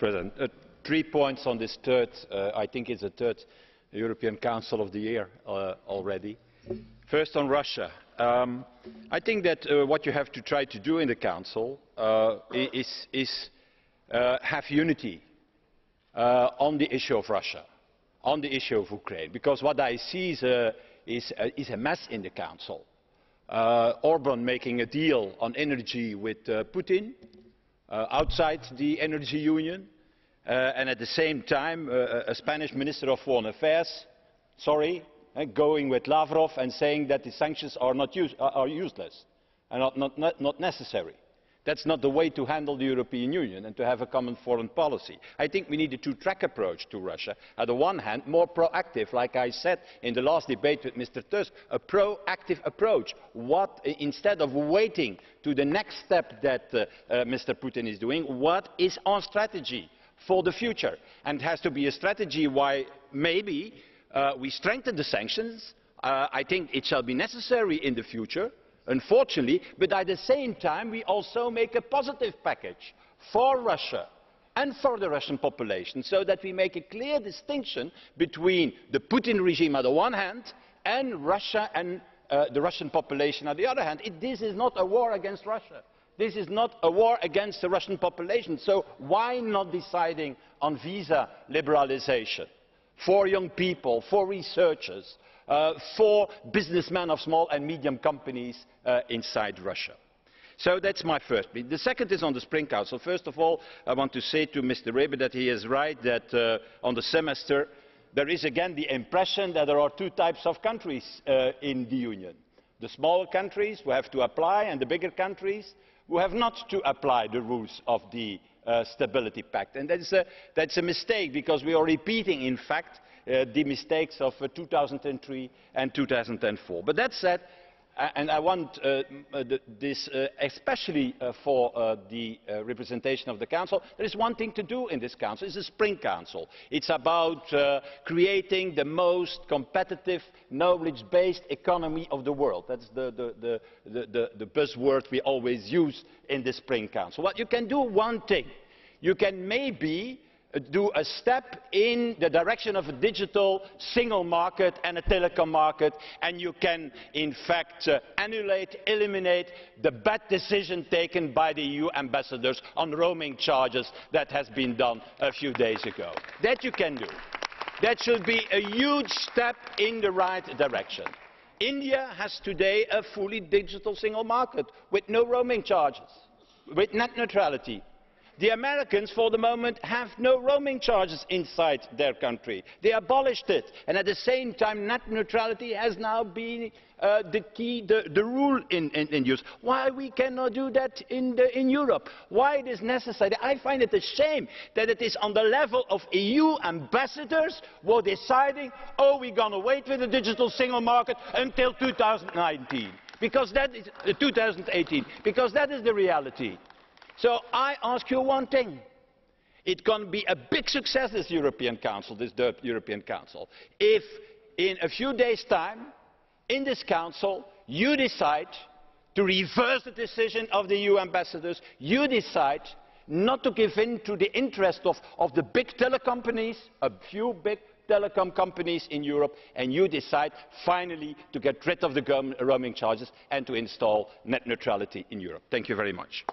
President. 3 points on this third, I think it's the third European Council of the year already. First on Russia. I think that what you have to try to do in the Council is have unity on the issue of Russia, on the issue of Ukraine, because what I see is a mess in the Council. Orban making a deal on energy with Putin outside the energy union, and at the same time a Spanish Minister of Foreign Affairs, going with Lavrov and saying that the sanctions are useless and not necessary. That's not the way to handle the European Union and to have a common foreign policy. I think we need a two-track approach to Russia. On the one hand, more proactive, like I said in the last debate with Mr. Tusk, a proactive approach. Instead of waiting to the next step that Mr. Putin is doing, what is our strategy for the future? And it has to be a strategy why maybe we strengthen the sanctions. I think it shall be necessary in the future, unfortunately, but at the same time we also make a positive package for Russia and for the Russian population, so that we make a clear distinction between the Putin regime on the one hand and Russia and the Russian population on the other hand. This is not a war against Russia. This is not a war against the Russian population, so why not deciding on visa liberalisation for young people, for researchers, for businessmen of small and medium companies inside Russia? So that's my first bit. The second is on the Spring Council. First of all, I want to say to Mr. Weber that he is right that on the semester there is again the impression that there are two types of countries in the Union. The smaller countries who have to apply and the bigger countries who have not to apply the rules of the Stability Pact. And that's a mistake, because we are repeating, in fact, the mistakes of 2003 and 2004. But that said, and I want this especially for the representation of the Council, there is one thing to do in this Council. It's a Spring Council. It's about creating the most competitive, knowledge-based economy of the world. That's the buzzword we always use in the Spring Council. Well, you can do one thing. You can maybe do a step in the direction of a digital single market and a telecom market, and you can in fact eliminate the bad decision taken by the EU ambassadors on roaming charges that has been done a few days ago. That you can do. That should be a huge step in the right direction. India has today a fully digital single market with no roaming charges, with net neutrality. The Americans, for the moment, have no roaming charges inside their country. They abolished it. And at the same time, net neutrality has now been the key, the rule in use. Why we cannot do that in Europe? Why it is necessary? I find it a shame that it is on the level of EU ambassadors who are deciding, oh, we're going to wait with the digital single market until 2019. Because that is 2018. Because that is the reality. So I ask you one thing. It's going to be a big success, this European Council, this third European Council, if in a few days' time, in this Council, you decide to reverse the decision of the EU ambassadors, you decide not to give in to the interest of the big telecom companies, a few big telecom companies in Europe, and you decide finally to get rid of the roaming charges and to install net neutrality in Europe. Thank you very much.